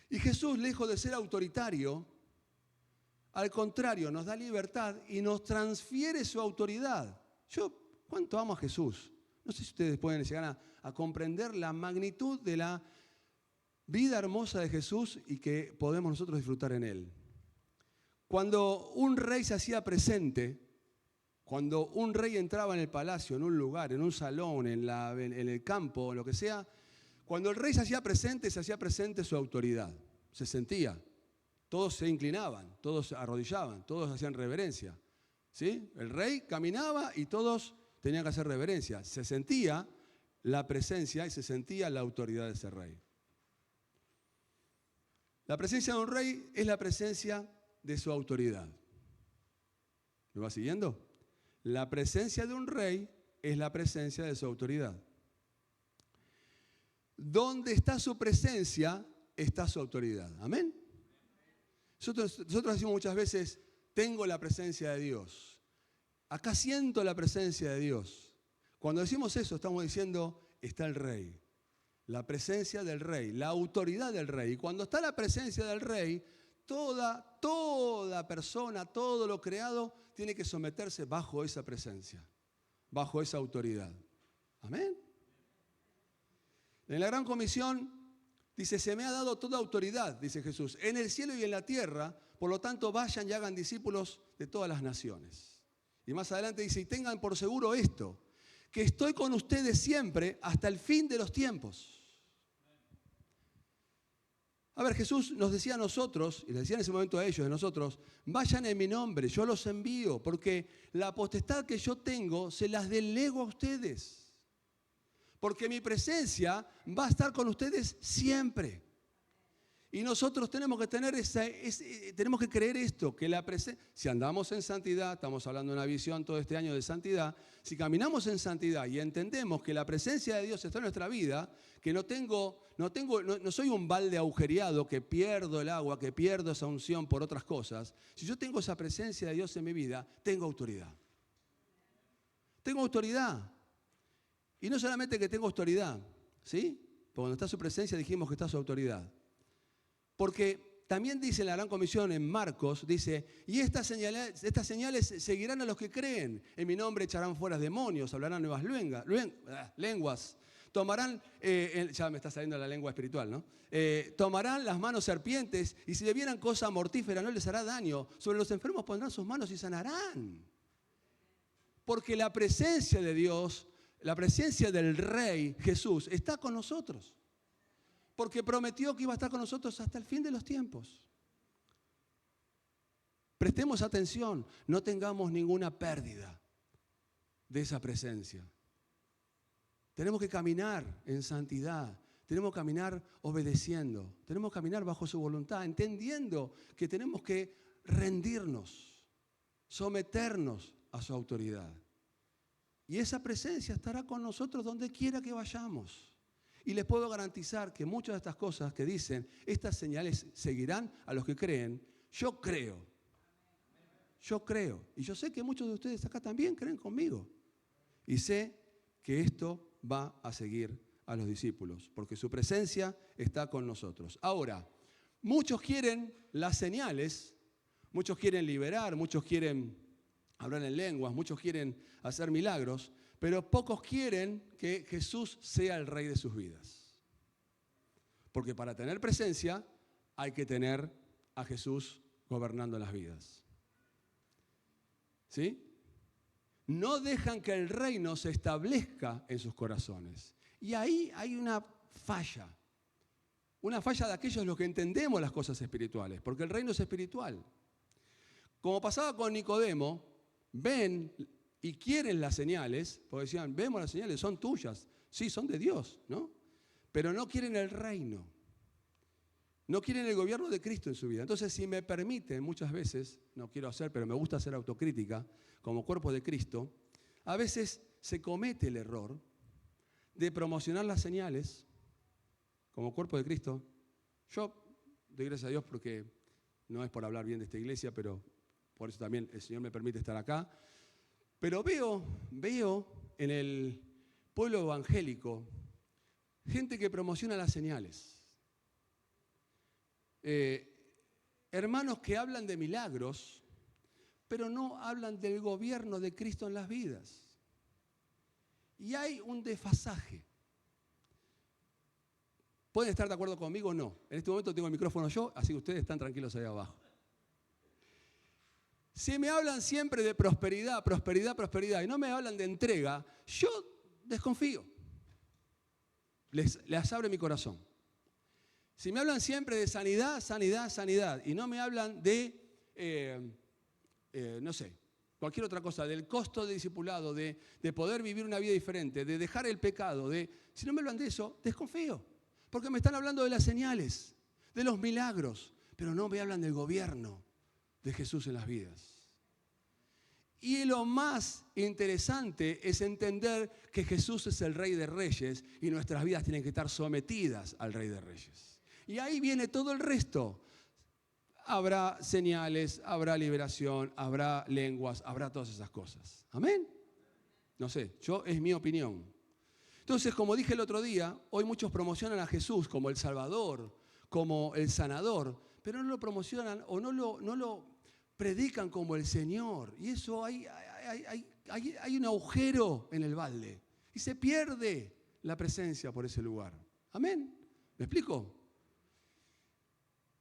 Y Jesús, lejos de ser autoritario, al contrario, nos da libertad y nos transfiere su autoridad. Yo, ¿cuánto amo a Jesús? No sé si ustedes pueden llegar a comprender la magnitud de la vida hermosa de Jesús y que podemos nosotros disfrutar en Él. Cuando un rey se hacía presente, Cuando un rey entraba en el palacio, en un lugar, en un salón, en el campo, en lo que sea, cuando el rey se hacía presente su autoridad. Se sentía. Todos se inclinaban, todos se arrodillaban, todos hacían reverencia. ¿Sí? El rey caminaba y todos tenían que hacer reverencia. Se sentía la presencia y se sentía la autoridad de ese rey. La presencia de un rey es la presencia de su autoridad. ¿Me va siguiendo? La presencia de un rey es la presencia de su autoridad. Donde está su presencia, está su autoridad. ¿Amén? Nosotros decimos muchas veces, tengo la presencia de Dios. Acá siento la presencia de Dios. Cuando decimos eso, estamos diciendo, está el rey. La presencia del rey, la autoridad del rey. Y cuando está la presencia del rey, toda persona, todo lo creado, tiene que someterse bajo esa presencia, bajo esa autoridad. Amén. En la Gran Comisión dice, se me ha dado toda autoridad, dice Jesús, en el cielo y en la tierra, por lo tanto vayan y hagan discípulos de todas las naciones. Y más adelante dice, y tengan por seguro esto, que estoy con ustedes siempre hasta el fin de los tiempos. A ver, Jesús nos decía a nosotros, y les decía en ese momento a ellos, a nosotros, vayan en mi nombre, yo los envío, porque la potestad que yo tengo se las delego a ustedes. Porque mi presencia va a estar con ustedes siempre. Y nosotros tenemos que tener tenemos que creer esto, que la presencia, si andamos en santidad, estamos hablando de una visión todo este año de santidad, si caminamos en santidad y entendemos que la presencia de Dios está en nuestra vida, que no soy un balde agujereado que pierdo el agua, que pierdo esa unción por otras cosas. Si yo tengo esa presencia de Dios en mi vida, tengo autoridad. Tengo autoridad. Y no solamente que tengo autoridad, ¿sí? Porque cuando está su presencia dijimos que está su autoridad. Porque también dice en la Gran Comisión en Marcos, dice, y estas señales seguirán a los que creen. En mi nombre echarán fuera demonios, hablarán nuevas lenguas. Tomarán, ya me está saliendo la lengua espiritual, ¿no? Tomarán las manos serpientes y si bebieran cosa mortífera no les hará daño. Sobre los enfermos pondrán sus manos y sanarán. Porque la presencia de Dios, la presencia del Rey Jesús está con nosotros. Porque prometió que iba a estar con nosotros hasta el fin de los tiempos. Prestemos atención, no tengamos ninguna pérdida de esa presencia. Tenemos que caminar en santidad, tenemos que caminar obedeciendo, tenemos que caminar bajo su voluntad, entendiendo que tenemos que rendirnos, someternos a su autoridad. Y esa presencia estará con nosotros donde quiera que vayamos. Y les puedo garantizar que muchas de estas cosas que dicen, estas señales seguirán a los que creen, yo creo. Y yo sé que muchos de ustedes acá también creen conmigo. Y sé que esto va a seguir a los discípulos, porque su presencia está con nosotros. Ahora, muchos quieren las señales, muchos quieren liberar, muchos quieren hablar en lenguas, muchos quieren hacer milagros, pero pocos quieren que Jesús sea el rey de sus vidas. Porque para tener presencia hay que tener a Jesús gobernando las vidas. ¿Sí? No dejan que el reino se establezca en sus corazones. Y ahí hay una falla de aquellos los que entendemos las cosas espirituales, porque el reino es espiritual. Como pasaba con Nicodemo, ven y quieren las señales, porque decían, vemos las señales, son tuyas, sí, son de Dios, ¿no? Pero no quieren el reino, no quieren el gobierno de Cristo en su vida. Entonces, si me permiten, muchas veces, no quiero hacer, pero me gusta hacer autocrítica, como cuerpo de Cristo, a veces se comete el error de promocionar las señales como cuerpo de Cristo. Yo doy gracias a Dios porque no es por hablar bien de esta iglesia, pero por eso también el Señor me permite estar acá. Pero veo en el pueblo evangélico gente que promociona las señales. Hermanos que hablan de milagros, pero no hablan del gobierno de Cristo en las vidas. Y hay un desfasaje. ¿Pueden estar de acuerdo conmigo o no? En este momento tengo el micrófono yo, así que ustedes están tranquilos ahí abajo. Si me hablan siempre de prosperidad, prosperidad, prosperidad, y no me hablan de entrega, yo desconfío. Les abre mi corazón. Si me hablan siempre de sanidad, sanidad, sanidad, y no me hablan de, no sé, cualquier otra cosa, del costo de discipulado, de poder vivir una vida diferente, de dejar el pecado, si no me hablan de eso, desconfío. Porque me están hablando de las señales, de los milagros, pero no me hablan del gobierno de Jesús en las vidas. Y lo más interesante es entender que Jesús es el Rey de Reyes y nuestras vidas tienen que estar sometidas al Rey de Reyes. Y ahí viene todo el resto. Habrá señales, habrá liberación, habrá lenguas, habrá todas esas cosas. ¿Amén? No sé, es mi opinión. Entonces, como dije el otro día, hoy muchos promocionan a Jesús como el Salvador, como el sanador, pero no lo promocionan o no lo predican como el Señor. Y eso hay un agujero en el balde. Y se pierde la presencia por ese lugar. ¿Amén? ¿Me explico?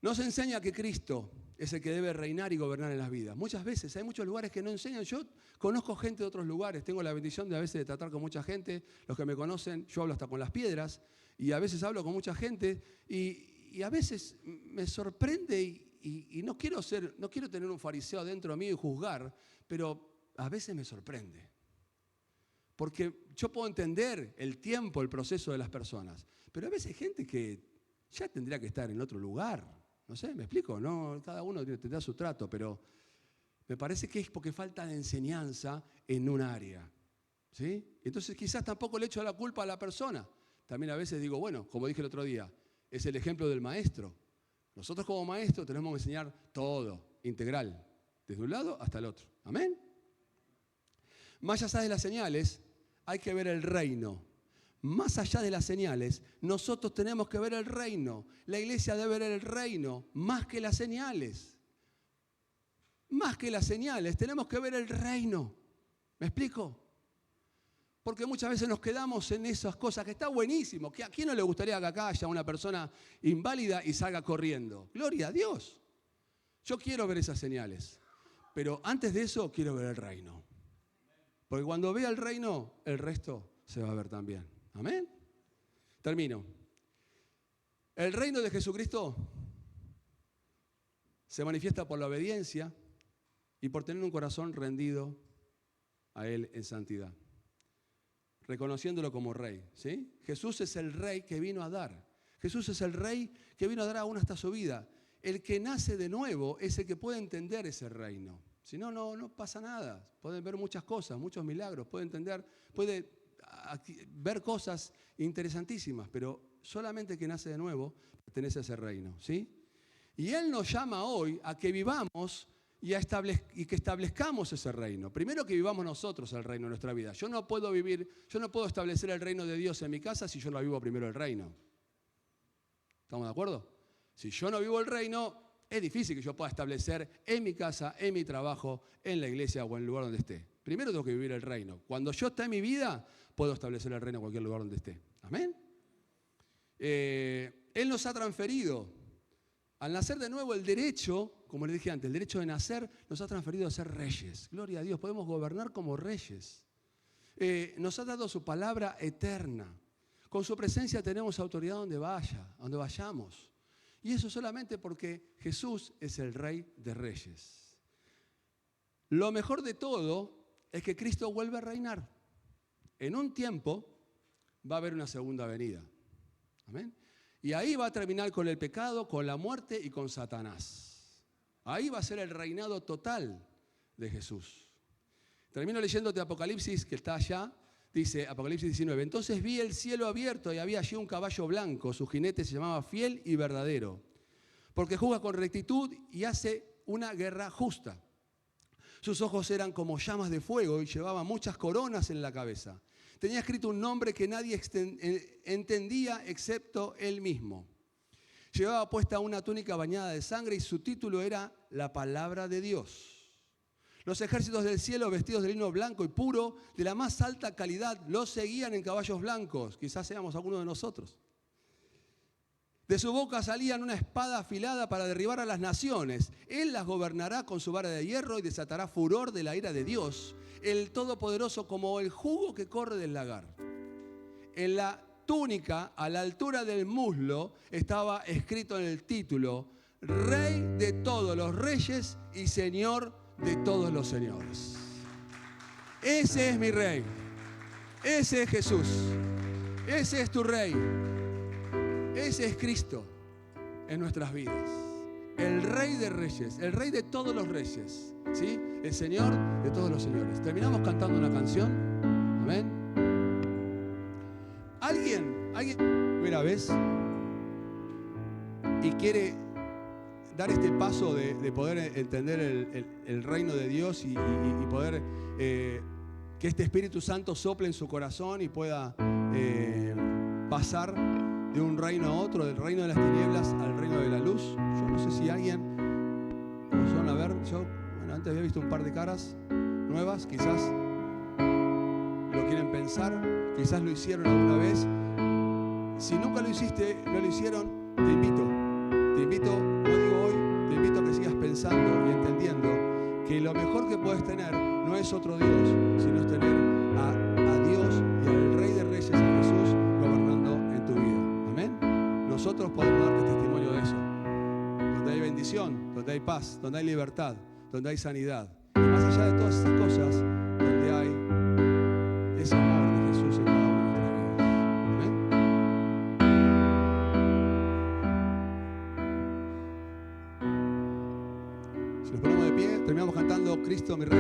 Nos enseña que Cristo es el que debe reinar y gobernar en las vidas. Muchas veces hay muchos lugares que no enseñan. Yo conozco gente de otros lugares, tengo la bendición de a veces de tratar con mucha gente. Los que me conocen, yo hablo hasta con las piedras y a veces hablo con mucha gente y a veces me sorprende y no quiero tener un fariseo dentro de mí y juzgar, pero a veces me sorprende. Porque yo puedo entender el tiempo, el proceso de las personas, pero a veces hay gente que ya tendría que estar en otro lugar. No sé, ¿me explico? No, cada uno tendrá su trato, pero me parece que es porque falta de enseñanza en un área. ¿Sí? Entonces quizás tampoco le echo la culpa a la persona. También a veces digo, bueno, como dije el otro día, es el ejemplo del maestro. Nosotros como maestros tenemos que enseñar todo, integral, desde un lado hasta el otro. ¿Amén? Más allá de las señales, hay que ver el reino. Más allá de las señales, nosotros tenemos que ver el reino. La iglesia debe ver el reino, más que las señales. Más que las señales, tenemos que ver el reino. ¿Me explico? Porque muchas veces nos quedamos en esas cosas, que está buenísimo. ¿A quién no le gustaría que acá haya una persona inválida y salga corriendo? Gloria a Dios. Yo quiero ver esas señales. Pero antes de eso, quiero ver el reino. Porque cuando vea el reino, el resto se va a ver también. ¿Amén? Termino. El reino de Jesucristo se manifiesta por la obediencia y por tener un corazón rendido a Él en santidad. Reconociéndolo como Rey. ¿Sí? Jesús es el Rey que vino a dar. Jesús es el Rey que vino a dar aún hasta su vida. El que nace de nuevo es el que puede entender ese reino. Si no, no pasa nada. Pueden ver muchas cosas, muchos milagros, puede entender, puede ver cosas interesantísimas, pero solamente el que nace de nuevo pertenece a ese reino, ¿sí? Y Él nos llama hoy a que vivamos y que establezcamos ese reino. Primero que vivamos nosotros el reino en nuestra vida. Yo no puedo establecer el reino de Dios en mi casa si yo no vivo primero el reino. ¿Estamos de acuerdo? Si yo no vivo el reino, es difícil que yo pueda establecer en mi casa, en mi trabajo, en la iglesia o en el lugar donde esté. Primero tengo que vivir el reino. Cuando yo esté en mi vida, puedo establecer el reino en cualquier lugar donde esté. ¿Amén? Él nos ha transferido, al nacer de nuevo, el derecho, como les dije antes, el derecho de nacer nos ha transferido a ser reyes. Gloria a Dios, podemos gobernar como reyes. Nos ha dado su palabra eterna. Con su presencia tenemos autoridad donde vayamos. Y eso solamente porque Jesús es el Rey de Reyes. Lo mejor de todo es que Cristo vuelve a reinar. En un tiempo va a haber una segunda venida. ¿Amén? Y ahí va a terminar con el pecado, con la muerte y con Satanás. Ahí va a ser el reinado total de Jesús. Termino leyéndote Apocalipsis, que está allá. Dice Apocalipsis 19, entonces vi el cielo abierto y había allí un caballo blanco, su jinete se llamaba Fiel y Verdadero, porque juzga con rectitud y hace una guerra justa. Sus ojos eran como llamas de fuego y llevaba muchas coronas en la cabeza. Tenía escrito un nombre que nadie entendía excepto él mismo. Llevaba puesta una túnica bañada de sangre y su título era La Palabra de Dios. Los ejércitos del cielo, vestidos de lino blanco y puro, de la más alta calidad, los seguían en caballos blancos. Quizás seamos algunos de nosotros. De su boca salían una espada afilada para derribar a las naciones. Él las gobernará con su vara de hierro y desatará furor de la ira de Dios, el Todopoderoso, como el jugo que corre del lagar. En la túnica, a la altura del muslo, estaba escrito en el título: Rey de todos los reyes y Señor de todos los señores. Ese es mi Rey. Ese es Jesús. Ese es tu Rey. Ese es Cristo en nuestras vidas. El Rey de reyes, el Rey de todos los reyes, ¿sí? El Señor de todos los señores. Terminamos cantando una canción. Amén. Alguien, primera vez, y quiere dar este paso de poder entender el reino de Dios y poder que este Espíritu Santo sople en su corazón y pueda pasar de un reino a otro, del reino de las tinieblas al reino de la luz. Yo no sé si alguien, vamos a ver, yo antes había visto un par de caras nuevas, quizás lo quieren pensar, quizás lo hicieron alguna vez. Si nunca lo hiciste, no lo hicieron, te invito, no digo hoy, te invito a que sigas pensando y entendiendo que lo mejor que puedes tener no es otro Dios, sino es tener a Dios y al Rey de Reyes, a Jesús, gobernando en tu vida. Amén. Nosotros podemos darte testimonio de eso. Donde hay bendición, donde hay paz, donde hay libertad, donde hay sanidad. Y más allá de todas esas cosas, donde hay ese amor de Jesús en cada una de nuestras vidas. Amén. Si nos ponemos de pie, terminamos cantando Cristo mi Rey.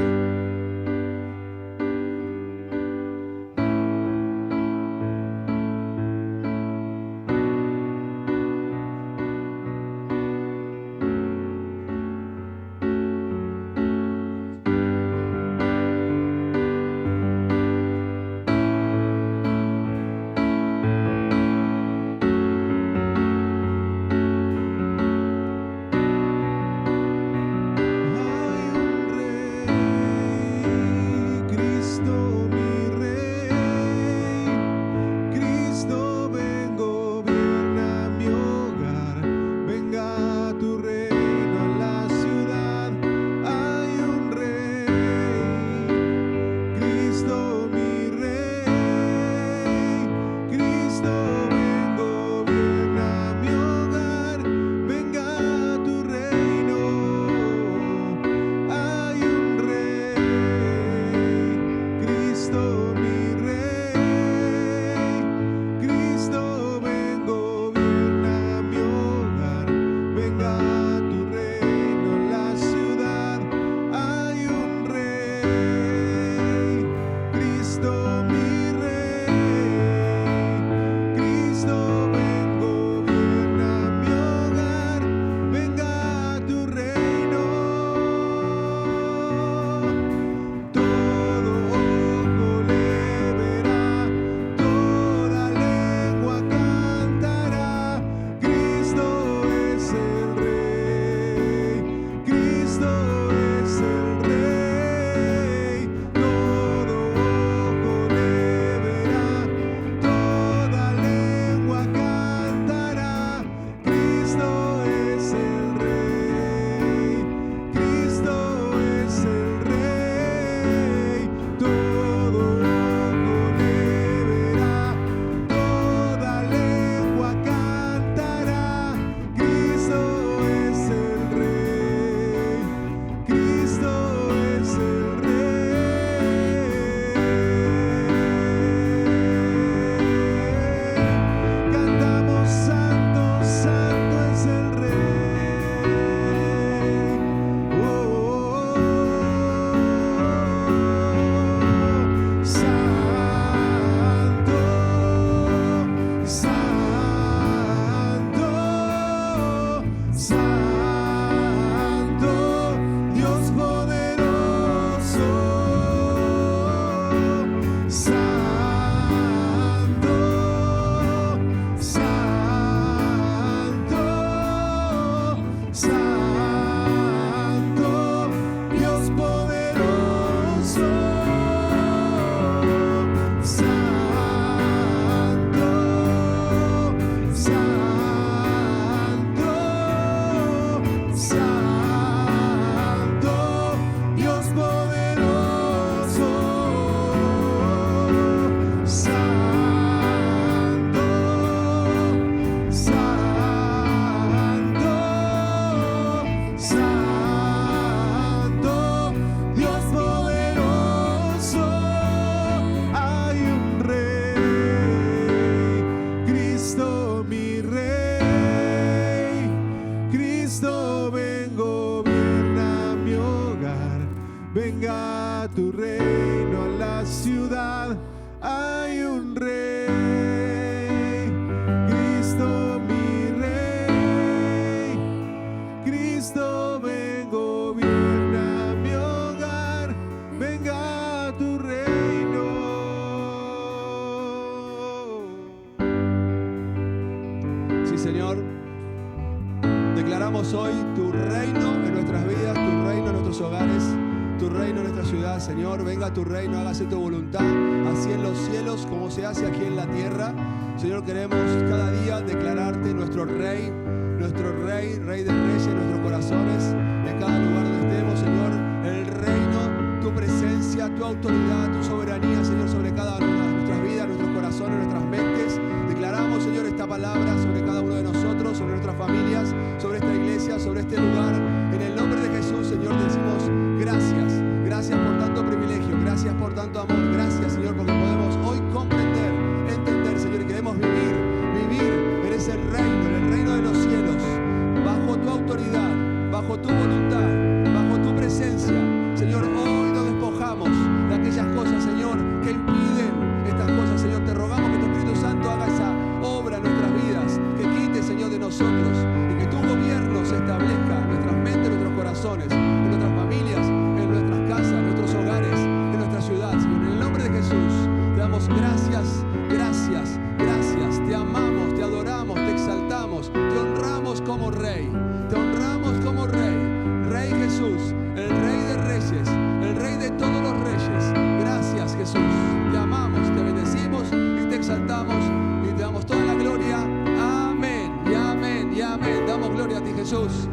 venga tu reino a la ciudad. Hay un rey, Cristo mi rey. Cristo ven, gobierna mi hogar. Venga tu reino. Sí, Señor. Declaramos hoy tu reino en nuestras vidas, tu reino en nuestros hogares, tu reino en nuestra ciudad, Señor. Venga tu reino, hágase tu voluntad, así en los cielos como se hace aquí en la tierra. Señor, queremos cada día declararte nuestro Rey, Rey de Reyes en nuestros corazones, en cada lugar donde estemos, Señor. El reino, tu presencia, tu autoridad, tu soberanía, Señor, sobre cada una de nuestras vidas, nuestros corazones, nuestras mentes. Declaramos, Señor, esta palabra sobre cada uno de nosotros, sobre nuestras familias, sobre esta iglesia, sobre este lugar. En el nombre de Jesús, Señor, decimos gracias. Gracias por tanto privilegio, gracias por tanto amor. Gracias, Señor, porque podemos hoy comprender, entender, Señor, y queremos vivir en ese reino, en el reino de los cielos, bajo tu autoridad, bajo tu voluntad, bajo tu presencia. Señor, hoy nos despojamos de aquellas cosas, Señor, que impiden estas cosas. Señor, te rogamos que tu Espíritu Santo haga esa obra en nuestras vidas, que quite, Señor, de nosotros y que tu gobierno se establezca en nuestras mentes, en nuestros corazones, en nuestras familias, en nuestras casas, en nuestros hogares, en nuestra ciudad. Señor, en el nombre de Jesús, te damos gracias, gracias, gracias. Te amamos, te adoramos, te exaltamos, te honramos como Rey, te honramos como Rey. Rey Jesús, el Rey de Reyes, el Rey de todos los reyes. Gracias, Jesús. Te amamos, te bendecimos y te exaltamos y te damos toda la gloria. Amén y amén y amén. Damos gloria a ti, Jesús.